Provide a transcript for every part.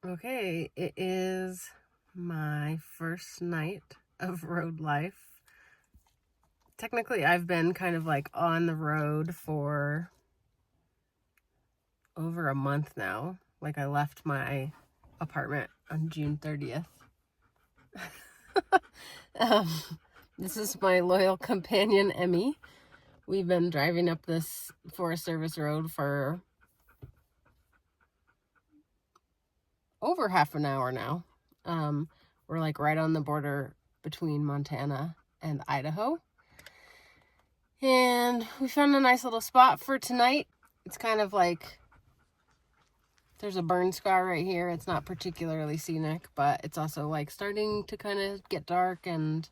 Okay, it is my first night of road life. Technically, I've been kind of like on the road for over a month now. Like, I left my apartment on June 30th. um, this is my loyal companion, Emmy. We've been driving up this Forest Service road for over half an hour now. We're like right on the border between Montana and Idaho. And we found a nice little spot for tonight. It's kind of like, there's a burn scar right here. It's not particularly scenic, but it's also like starting to kind of get dark. And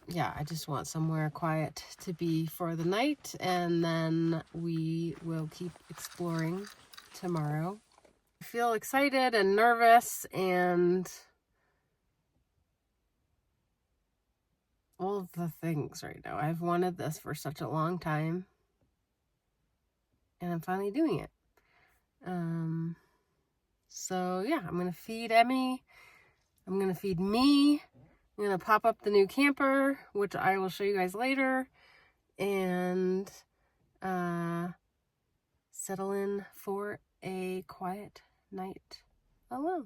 yeah, I just want somewhere quiet to be for the night. And then we will keep exploring tomorrow. I feel excited and nervous and all of the things right now. I've wanted this for such a long time, and I'm finally doing it. So yeah, I'm gonna feed Emmy. I'm gonna feed me. I'm gonna pop up the new camper, which I will show you guys later, and settle in for a quiet night alone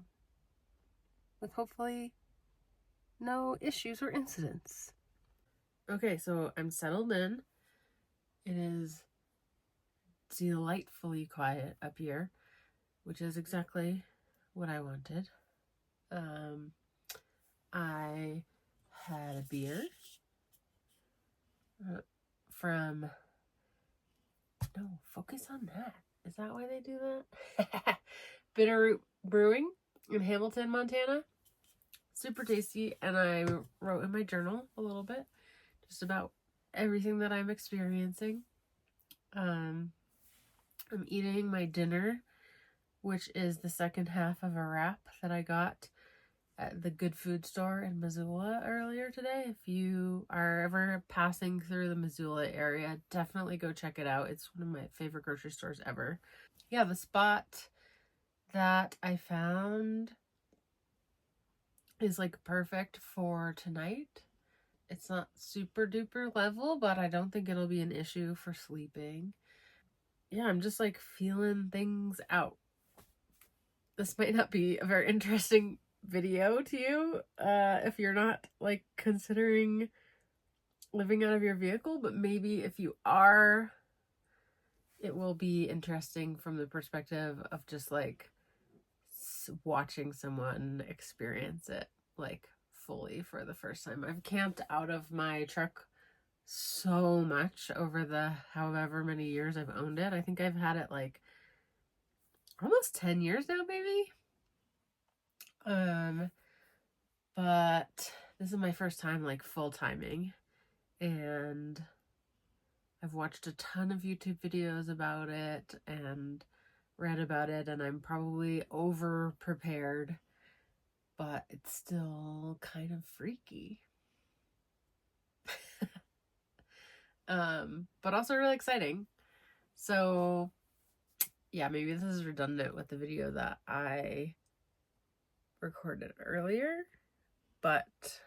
with hopefully no issues or incidents. Okay, so I'm settled in. It is delightfully quiet up here, which is exactly what I wanted. I had a beer from, no, focus on that. Is that why they do that? Bitterroot Brewing in Hamilton, Montana. Super tasty, and I wrote in my journal a little bit just about everything that I'm experiencing. I'm eating my dinner, which is the second half of a wrap that I got at the Good Food store in Missoula earlier today. If you are ever passing through the Missoula area, definitely go check it out. It's one of my favorite grocery stores ever. Yeah, the spot that I found is like perfect for tonight. It's not super duper level, but I don't think it'll be an issue for sleeping. Yeah, I'm just like feeling things out. This might not be a very interesting video to you if you're not like considering living out of your vehicle, but maybe if you are, it will be interesting from the perspective of just like watching someone experience it like fully for the first time. I've camped out of my truck so much over the however many years I've owned it. I think I've had it like almost 10 years now, maybe. But this is my first time like full timing, and I've watched a ton of YouTube videos about it and read about it, and I'm probably over prepared, but it's still kind of freaky. But also really exciting. So yeah, maybe this is redundant with the video that I recorded earlier, but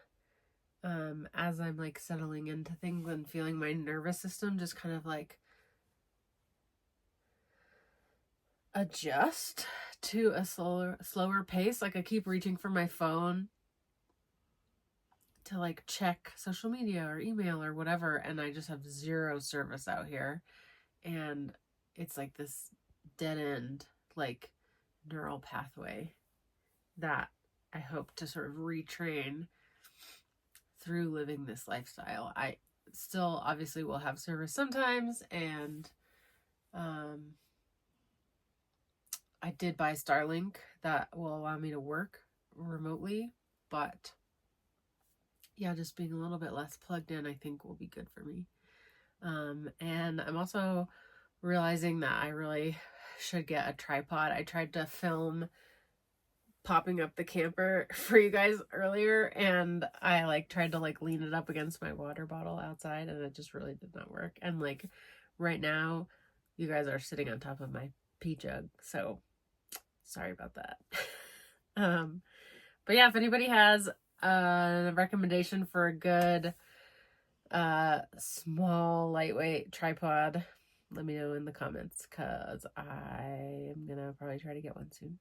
as I'm like settling into things and feeling my nervous system just kind of like adjust to a slower pace. Like I keep reaching for my phone to like check social media or email or whatever, and I just have zero service out here, and it's like this dead end like neural pathway that I hope to sort of retrain through living this lifestyle. I still obviously will have service sometimes, and I did buy Starlink that will allow me to work remotely, but yeah, just being a little bit less plugged in I think will be good for me. And I'm also realizing that I really should get a tripod. I tried to film popping up the camper for you guys earlier, and I like tried to like lean it up against my water bottle outside, and it just really did not work. And like right now you guys are sitting on top of my pee jug, so Sorry about that. But yeah, if anybody has a recommendation for a good small lightweight tripod, let me know in the comments, because I am gonna probably try to get one soon.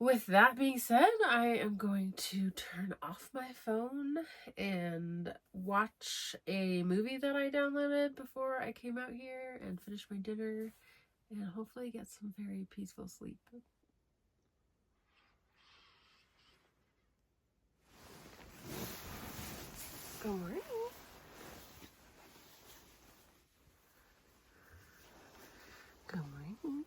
With that being said, I am going to turn off my phone and watch a movie that I downloaded before I came out here and finish my dinner and hopefully get some very peaceful sleep. Good morning. Good morning.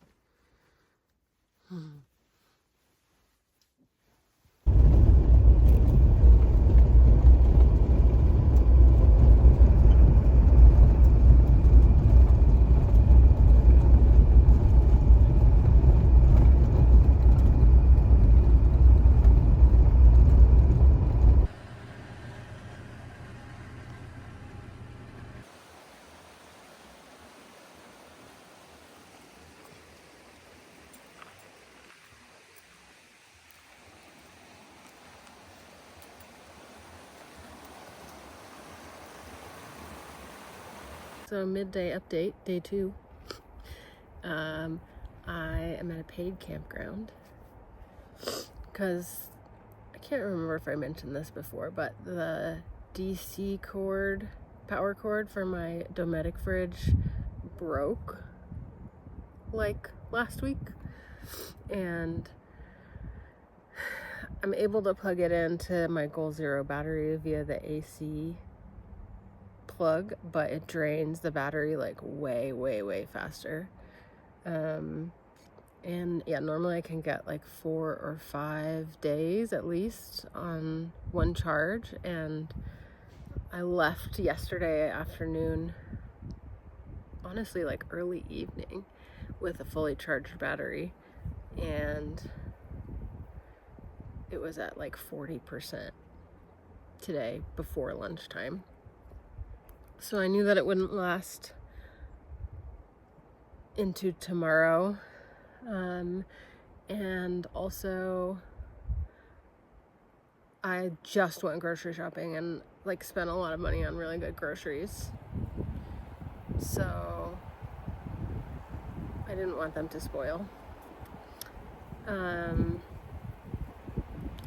So midday update, day 2. I am at a paid campground because I can't remember if I mentioned this before, but the DC power cord for my Dometic fridge broke like last week, and I'm able to plug it into my Goal Zero battery via the AC plug, but it drains the battery like way faster. And yeah, normally I can get like 4 or 5 days at least on one charge, and I left yesterday afternoon, honestly like early evening, with a fully charged battery, and it was at like 40% today before lunchtime. So I knew that it wouldn't last into tomorrow. And also I just went grocery shopping and like spent a lot of money on really good groceries. So I didn't want them to spoil. And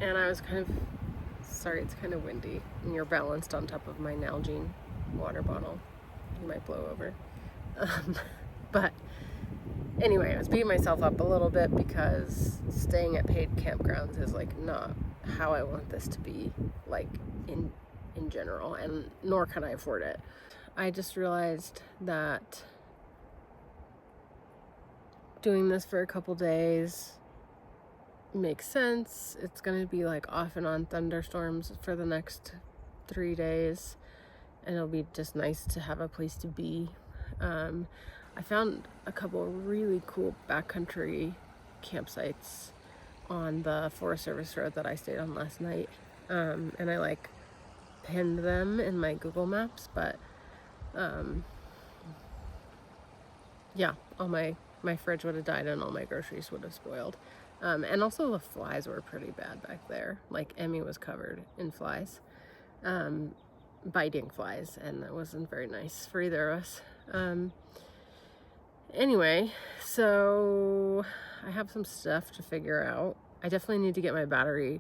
I was sorry, it's kind of windy and you're balanced on top of my Nalgene water bottle. You might blow over. But anyway, I was beating myself up a little bit because staying at paid campgrounds is like not how I want this to be, like in general, and nor can I afford it. I just realized that doing this for a couple days makes sense. It's going to be like off and on thunderstorms for the next 3 days, and it'll be just nice to have a place to be. I found a couple really cool backcountry campsites on the Forest Service road that I stayed on last night, and I like pinned them in my Google Maps, but yeah, all my fridge would have died and all my groceries would have spoiled. And also the flies were pretty bad back there. Like Emmy was covered in flies, biting flies, and that wasn't very nice for either of us. Anyway, so I have some stuff to figure out. I definitely need to get my battery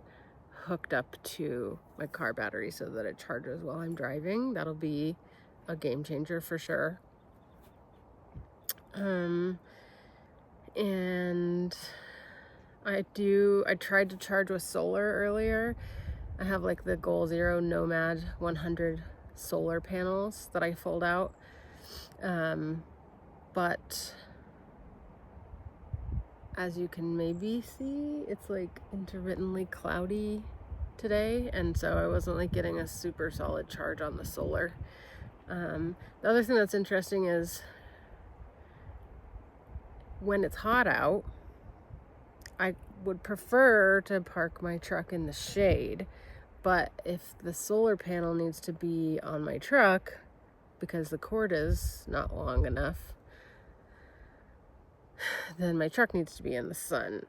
hooked up to my car battery so that it charges while I'm driving. That'll be a game changer for sure. And I tried to charge with solar earlier. I have like the Goal Zero Nomad 100 solar panels that I fold out. But as you can maybe see, it's like intermittently cloudy today, and so I wasn't like getting a super solid charge on the solar. The other thing that's interesting is when it's hot out, I would prefer to park my truck in the shade, but if the solar panel needs to be on my truck because the cord is not long enough, then my truck needs to be in the sun.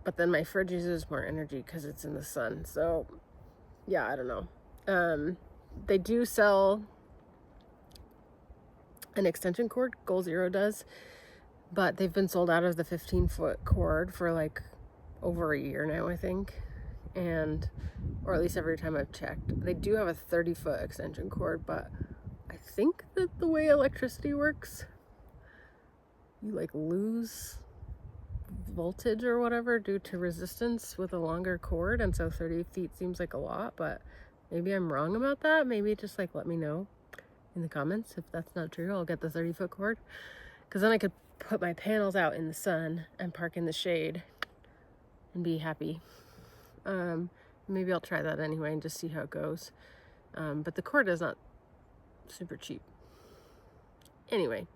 But then my fridge uses more energy because it's in the sun. So, yeah, I don't know. They do sell an extension cord. Goal Zero does. But they've been sold out of the 15-foot cord for like over a year now, I think. Or at least every time I've checked. They do have a 30-foot extension cord, but I think that the way electricity works, you like lose voltage or whatever due to resistance with a longer cord, and so 30 feet seems like a lot, but maybe I'm wrong about that. Maybe just like let me know in the comments if that's not true. I'll get the 30-foot cord, because then I could put my panels out in the sun and park in the shade and be happy. Maybe I'll try that anyway and just see how it goes. But the cord is not super cheap. Anyway,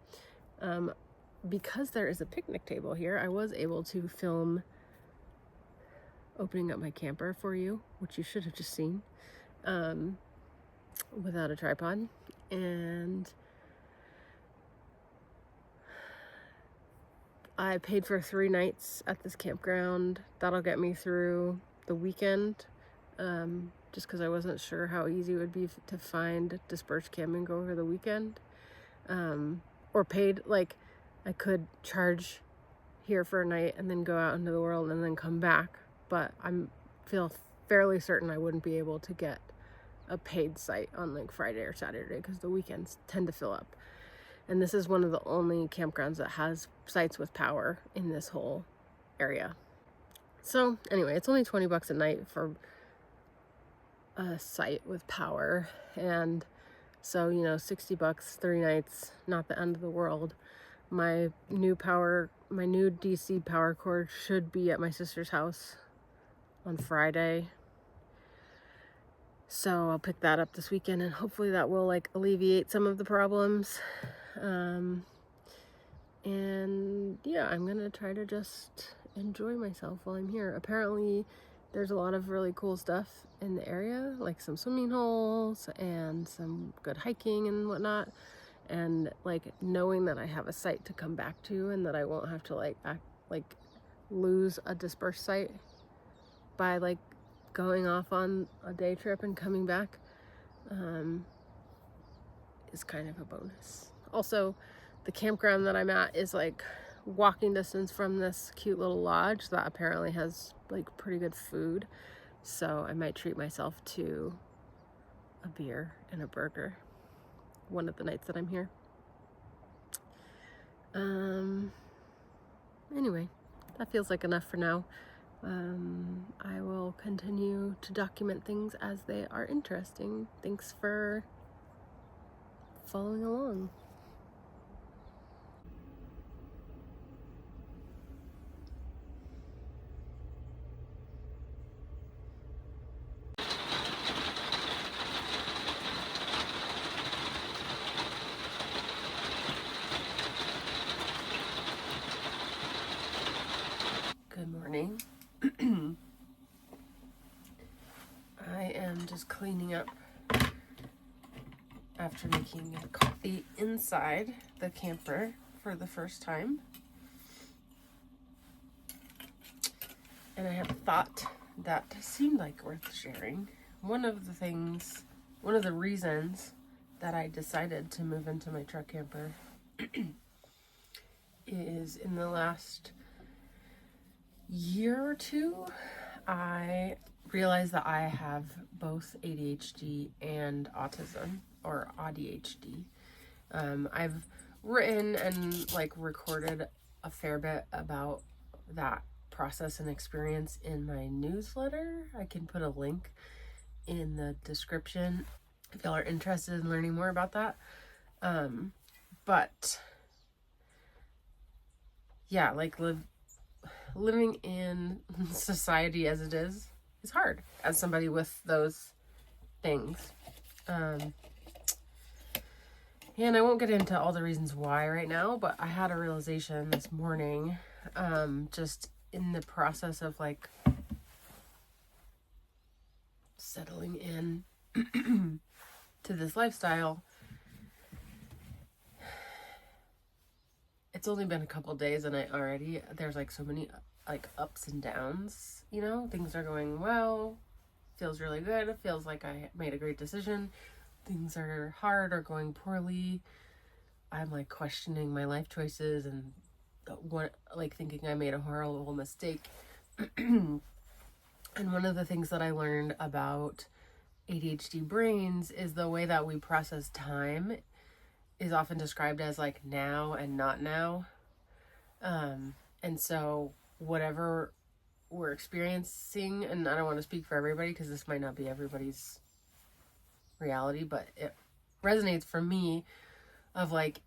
because there is a picnic table here, I was able to film opening up my camper for you, which you should have just seen, without a tripod. And I paid for 3 nights at this campground. That'll get me through the weekend, just because I wasn't sure how easy it would be to find dispersed camping over the weekend. Or paid, like, I could charge here for a night and then go out into the world and then come back. But feel fairly certain I wouldn't be able to get a paid site on like Friday or Saturday because the weekends tend to fill up. And this is one of the only campgrounds that has sites with power in this whole area. So anyway, it's only $20 a night for a site with power. And so, $60, 3 nights, not the end of the world. My new DC power cord should be at my sister's house on Friday. So I'll pick that up this weekend, and hopefully that will like alleviate some of the problems. And yeah, I'm gonna try to just enjoy myself while I'm here. Apparently there's a lot of really cool stuff in the area, like some swimming holes and some good hiking and whatnot. And like knowing that I have a site to come back to and that I won't have to lose a dispersed site by like going off on a day trip and coming back, is kind of a bonus. Also, the campground that I'm at is like walking distance from this cute little lodge that apparently has like pretty good food. So I might treat myself to a beer and a burger one of the nights that I'm here. Anyway, that feels like enough for now. I will continue to document things as they are interesting. Thanks for following along. Good morning. I am just cleaning up after making a coffee inside the camper for the first time. And I have a thought that seemed like worth sharing. One of the reasons that I decided to move into my truck camper is in the last year or two, I realized that I have both ADHD and autism, or ADHD. I've written and recorded a fair bit about that process and experience in my newsletter. I can put a link in the description if y'all are interested in learning more about that. But yeah, living in society as it is hard as somebody with those things. And I won't get into all the reasons why right now, but I had a realization this morning, just in the process of settling in to this lifestyle. it's only been a couple days and there's like so many like ups and downs, you know, things are going well, feels really good, it feels like I made a great decision. Things are hard or going poorly. I'm like questioning my life choices and thinking I made a horrible mistake. And one of the things that I learned about ADHD brains is the way that we process time is often described as like now and not now. And so whatever we're experiencing, and I don't want to speak for everybody because this might not be everybody's reality, but it resonates for me of like,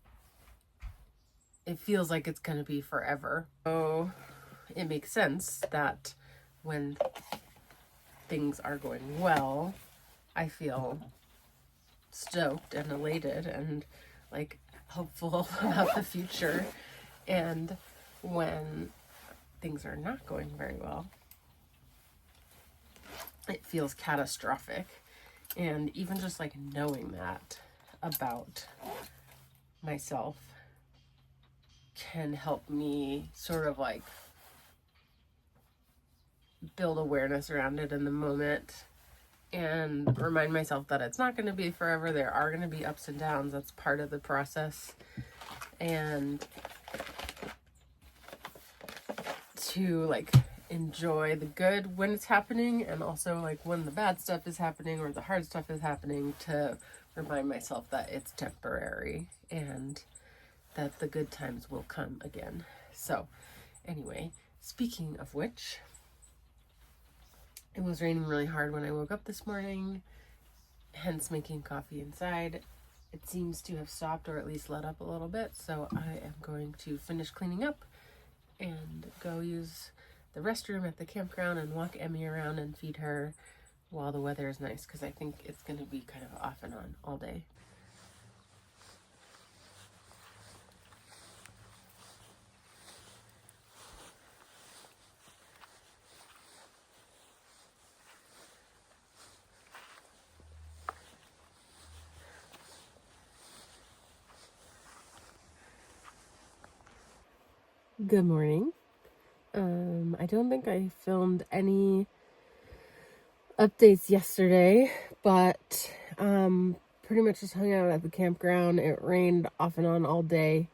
it feels like it's going to be forever. So it makes sense that when things are going well, I feel stoked and elated and like hopeful about the future. And when things are not going very well, it feels catastrophic. And even just like knowing that about myself can help me sort of like build awareness around it in the moment and remind myself that it's not going to be forever. There are going to be ups and downs. That's part of the process. And to like enjoy the good when it's happening, and also like when the bad stuff is happening or the hard stuff is happening, to remind myself that it's temporary and that the good times will come again. So anyway, speaking of which, it was raining really hard when I woke up this morning, hence making coffee inside. It seems to have stopped, or at least let up a little bit, so I am going to finish cleaning up and go use the restroom at the campground and walk Emmy around and feed her while the weather is nice, because I think it's going to be kind of off and on all day. Good morning. I don't think I filmed any updates yesterday, but pretty much just hung out at the campground. It rained off and on all day.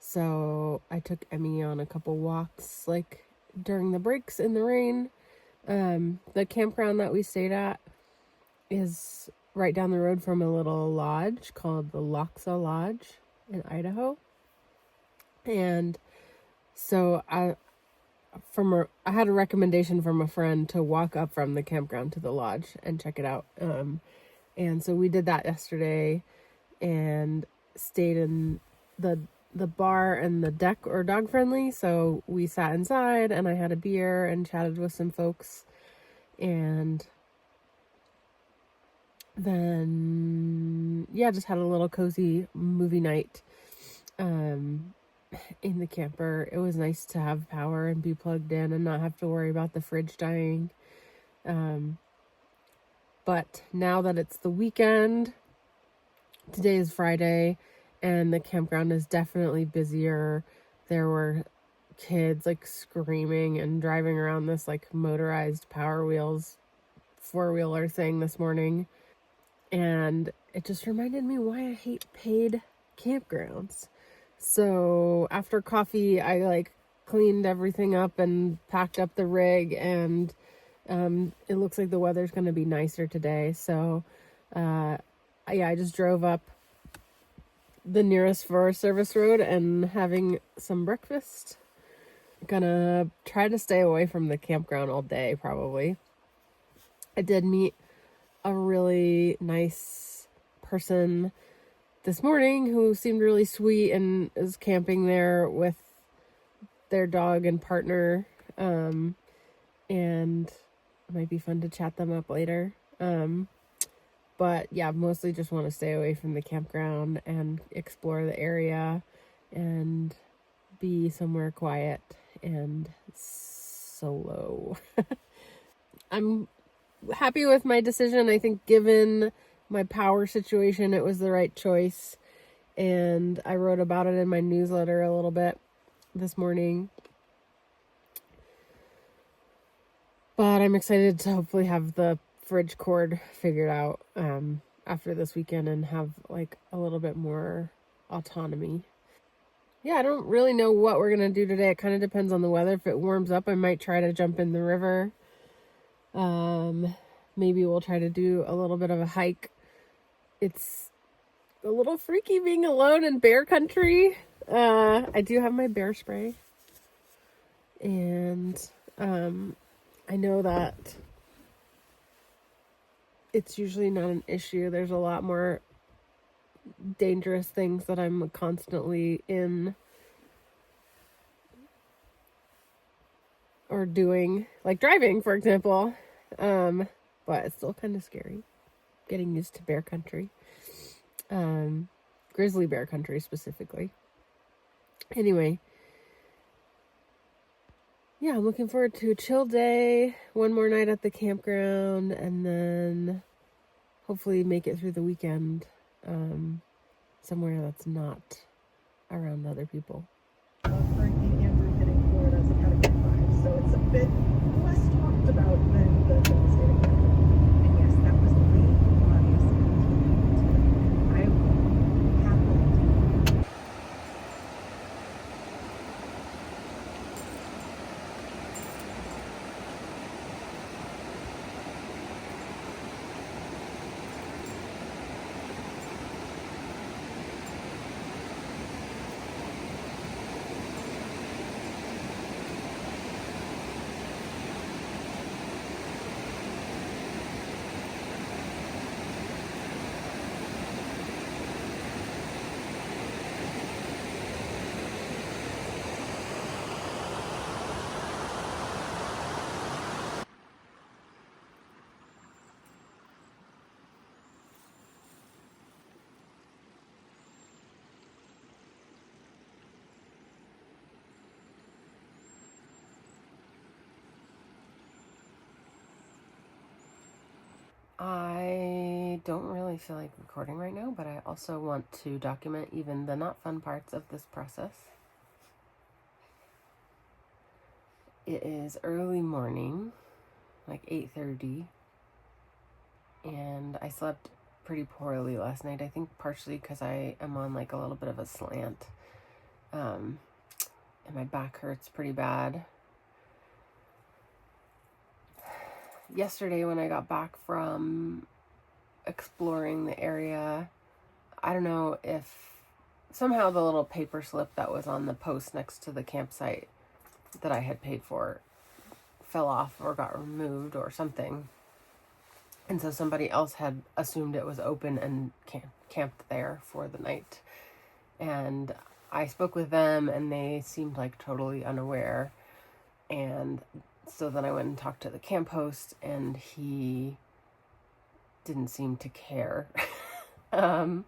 So I took Emmy on a couple walks like during the breaks in the rain. The campground that we stayed at is right down the road from a little lodge called the Loxa Lodge in Idaho. And so I had a recommendation from a friend to walk up from the campground to the lodge and check it out. And so we did that yesterday and stayed in the bar, and the deck are dog friendly. So we sat inside and I had a beer and chatted with some folks, and then just had a little cozy movie night in the camper. It was nice to have power and be plugged in and not have to worry about the fridge dying. But now that it's the weekend, today is Friday, and the campground is definitely busier. There were kids like screaming and driving around this like motorized Power Wheels 4-wheeler thing this morning. And it just reminded me why I hate paid campgrounds. So after coffee, I like cleaned everything up and packed up the rig, and it looks like the weather's going to be nicer today. So I just drove up the nearest Forest Service road and having some breakfast. Gonna try to stay away from the campground all day, probably. I did meet a really nice person this morning who seemed really sweet and is camping there with their dog and partner. And it might be fun to chat them up later. But yeah, mostly just want to stay away from the campground and explore the area and be somewhere quiet and solo. I'm happy with my decision. I think given my power situation, it was the right choice. and I wrote about it in my newsletter a little bit this morning. But I'm excited to hopefully have the fridge cord figured out after this weekend and have like a little bit more autonomy. Yeah, I don't really know what we're going to do today. It kind of depends on the weather. If it warms up, I might try to jump in the river. Maybe we'll try to do a little bit of a hike. It's a little freaky being alone in bear country. I do have my bear spray. And I know that it's usually not an issue. There's a lot more dangerous things that I'm constantly in or doing, like driving, for example. But it's still kind of scary getting used to bear country. Grizzly bear country specifically. Anyway, yeah, I'm looking forward to a chill day, one more night at the campground, and then hopefully make it through the weekend somewhere that's not around other people. Hurricane Andrew hitting Florida as a Category 5, so it's a bit less talked about than the devastating hurricane. And yes, that was late August 18th. I will happily do. I don't really feel like recording right now, but I also want to document even the not fun parts of this process. It is early morning, like 8:30, and I slept pretty poorly last night. I think partially because I am on like a little bit of a slant, and my back hurts pretty bad. Yesterday when I got back from exploring the area, I don't know if somehow the little paper slip that was on the post next to the campsite that I had paid for fell off or got removed or something. And so somebody else had assumed it was open and camped there for the night. And I spoke with them and they seemed like totally unaware. And so then I went and talked to the camp host and he didn't seem to care. And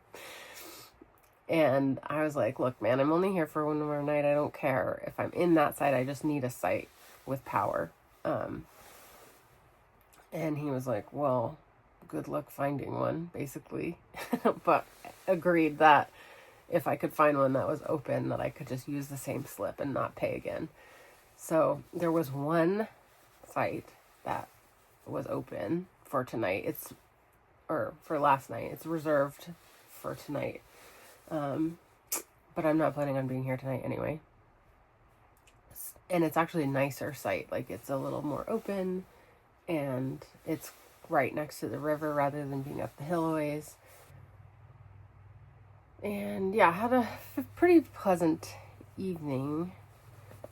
I was like, look, man, I'm only here for one more night. I don't care. If I'm in that site, I just need a site with power. And he was like, well, good luck finding one, basically. But agreed that if I could find one that was open, that I could just use the same slip and not pay again. So there was one site that was open for tonight. For last night. It's reserved for tonight. But I'm not planning on being here tonight anyway. And it's actually a nicer site. Like it's a little more open and it's right next to the river rather than being up the hill a ways. And yeah, I had a pretty pleasant evening.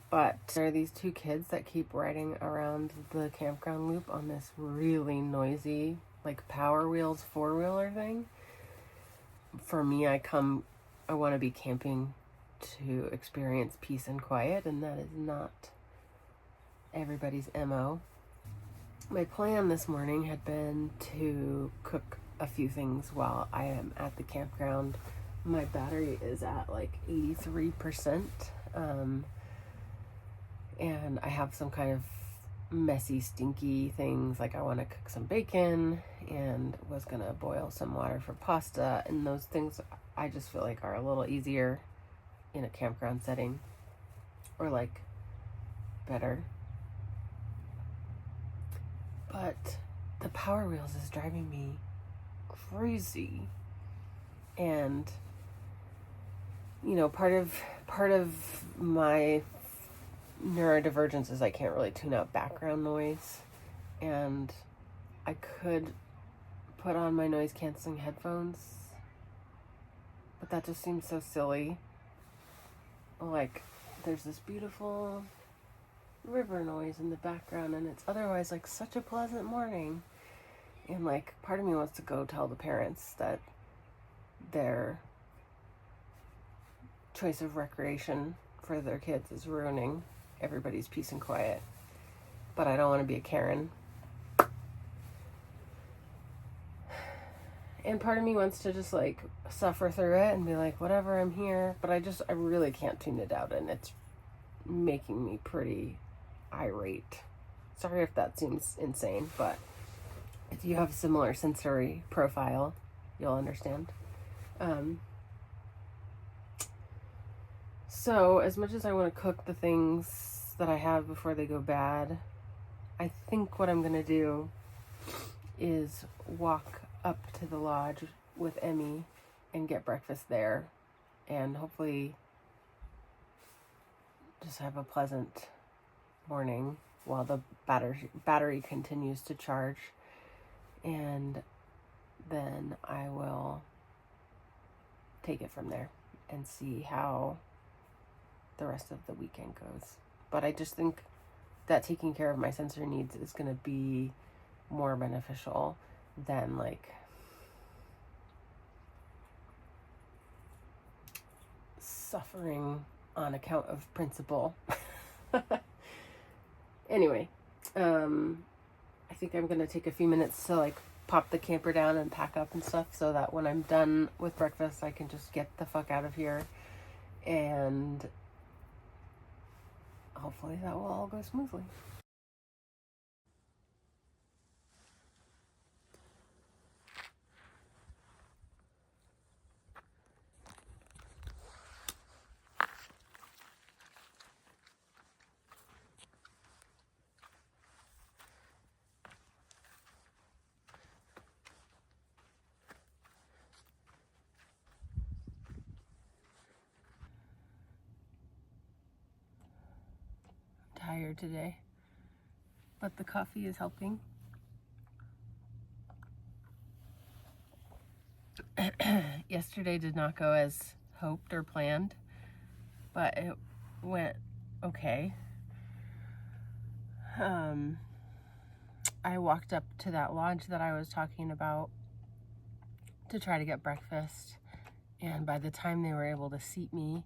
But there are these two kids that keep riding around the campground loop on this really noisy, like Power Wheels four-wheeler thing. For me, I want to be camping to experience peace and quiet, and that is not everybody's MO. My plan this morning had been to cook a few things while I am at the campground. My battery is at like 83%. And I have some kind of messy, stinky things. Like I want to cook some bacon and was going to boil some water for pasta. And those things I just feel like are a little easier in a campground setting, or like better. But the Power Wheels is driving me crazy. And you know, part of my neurodivergence is I can't really tune out background noise, and I could put on my noise canceling headphones, but that just seems so silly. Like, there's this beautiful river noise in the background, and it's otherwise like such a pleasant morning, and like part of me wants to go tell the parents that their choice of recreation for their kids is ruining everybody's peace and quiet, but I don't want to be a Karen. And part of me wants to just like suffer through it and be like, whatever, I'm here. But I really can't tune it out, and it's making me pretty irate. Sorry if that seems insane, but if you have a similar sensory profile, you'll understand. So as much as I want to cook the things that I have before they go bad, I think what I'm going to do is walk up to the lodge with Emmy and get breakfast there, and hopefully just have a pleasant morning while the battery continues to charge, and then I will take it from there and see how the rest of the weekend goes. But I just think that taking care of my sensory needs is going to be more beneficial than like suffering on account of principle. Anyway, I think I'm going to take a few minutes to like pop the camper down and pack up and stuff, so that when I'm done with breakfast I can just get the fuck out of here, and hopefully that will all go smoothly. Tired today, but the coffee is helping. Yesterday did not go as hoped or planned, but it went okay. I walked up to that lodge that I was talking about to try to get breakfast, and by the time they were able to seat me,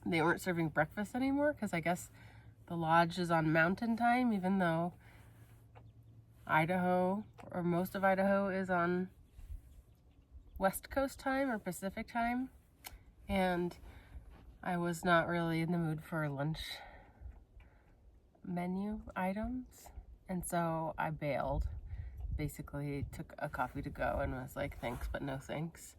they weren't serving breakfast anymore, because I guess the lodge is on mountain time, even though Idaho, or most of Idaho, is on West Coast time or Pacific time. And I was not really in the mood for lunch menu items, and so I bailed. Basically took a coffee to go and was like, thanks but no thanks.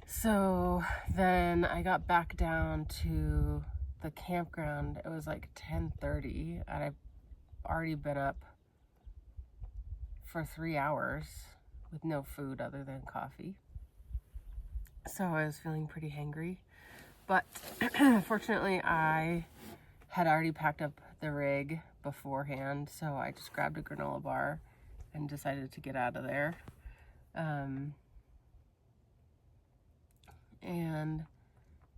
So then I got back down to the campground. It was like 10:30, and I've already been up for 3 hours with no food other than coffee. So I was feeling pretty hangry, but fortunately I had already packed up the rig beforehand, so I just grabbed a granola bar and decided to get out of there. And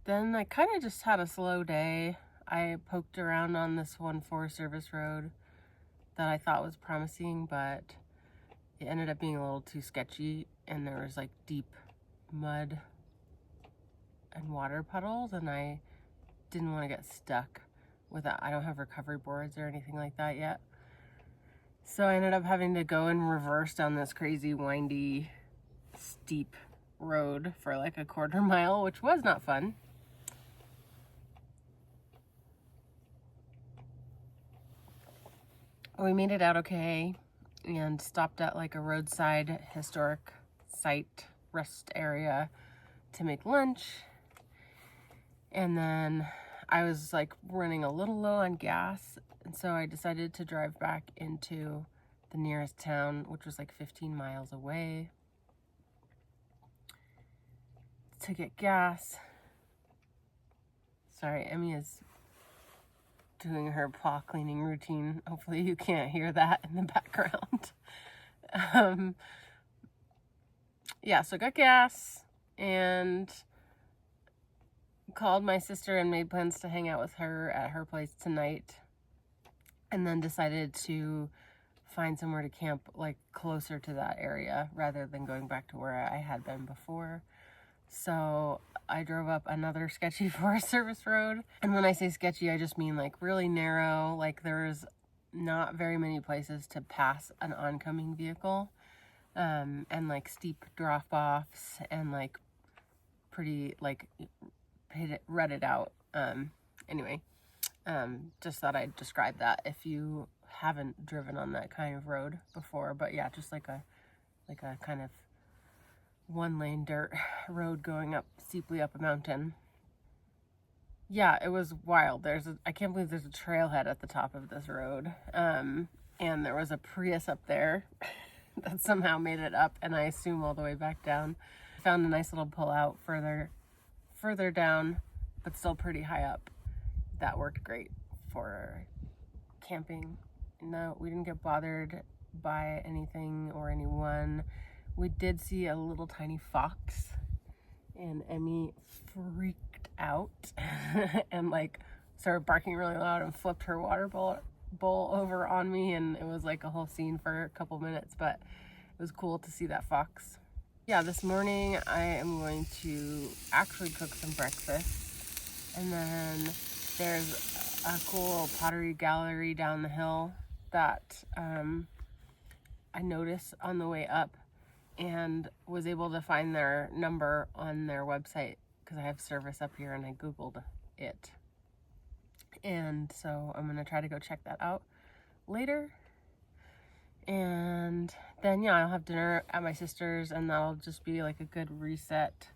then I kind of just had a slow day. I poked around on this one Forest Service road that I thought was promising, but it ended up being a little too sketchy, and there was like deep mud and water puddles, and I didn't want to get stuck with that. I don't have recovery boards or anything like that yet. So I ended up having to go in reverse down this crazy, windy, steep road for like a quarter mile, which was not fun. We made it out okay and stopped at like a roadside historic site rest area to make lunch. And then I was like running a little low on gas. And so I decided to drive back into the nearest town, which was like 15 miles away, to get gas. Sorry, Emmy is doing her paw cleaning routine. Hopefully you can't hear that in the background. Yeah, so I got gas and called my sister and made plans to hang out with her at her place tonight, and then decided to find somewhere to camp like closer to that area rather than going back to where I had been before. So I drove up another sketchy Forest Service road. And when I say sketchy, I just mean like really narrow. Like there's not very many places to pass an oncoming vehicle, and like steep drop-offs and like pretty like read it out. Anyway, just thought I'd describe that if you haven't driven on that kind of road before. But yeah, just like a kind of one-lane dirt road going up steeply up a mountain. Yeah, it was wild. I can't believe there's a trailhead at the top of this road. And there was a Prius up there that somehow made it up, and I assume all the way back down. Found a nice little pullout further down, but still pretty high up. That worked great for camping. No, we didn't get bothered by anything or anyone. We did see a little tiny fox, and Emmy freaked out and like started barking really loud and flipped her water bowl over on me, and it was like a whole scene for a couple minutes, but it was cool to see that fox. Yeah, this morning I am going to actually cook some breakfast, and then there's a cool little pottery gallery down the hill that I noticed on the way up, and was able to find their number on their website because I have service up here and I Googled it. And so I'm going to try to go check that out later. And then, yeah, I'll have dinner at my sister's, and that'll just be like a good reset.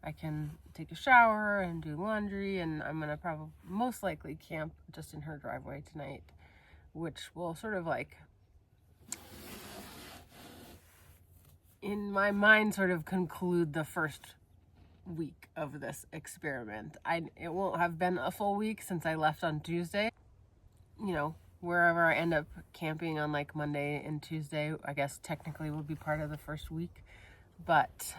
I can take a shower and do laundry, and I'm going to probably most likely camp just in her driveway tonight, which will sort of like, in my mind, sort of conclude the first week of this experiment. It won't have been a full week since I left on Tuesday. You know, wherever I end up camping on like Monday and Tuesday, I guess technically will be part of the first week, but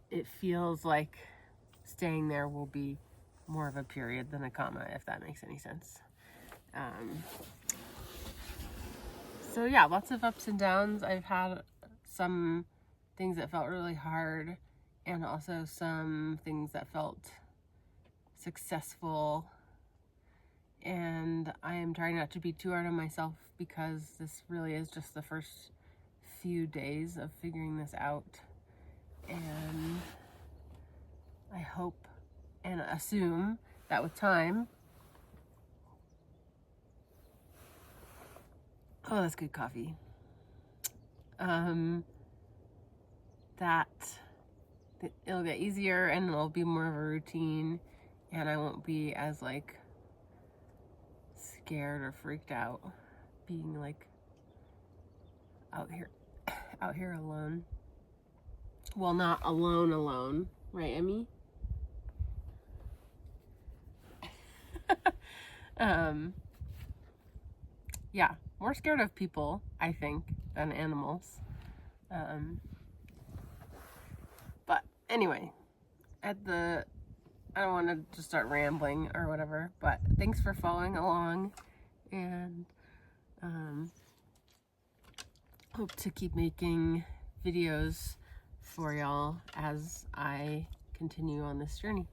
it feels like staying there will be more of a period than a comma, if that makes any sense. So yeah, lots of ups and downs. I've had some things that felt really hard, and also some things that felt successful. And I am trying not to be too hard on myself, because this really is just the first few days of figuring this out. And I hope and assume that with time, oh, that's good coffee, that it'll get easier and it'll be more of a routine, and I won't be as like scared or freaked out being like out here alone. Well, not alone, right, Emmy? Yeah, more scared of people, I think, than animals. But anyway, I don't want to just start rambling or whatever, but thanks for following along, and hope to keep making videos for y'all as I continue on this journey.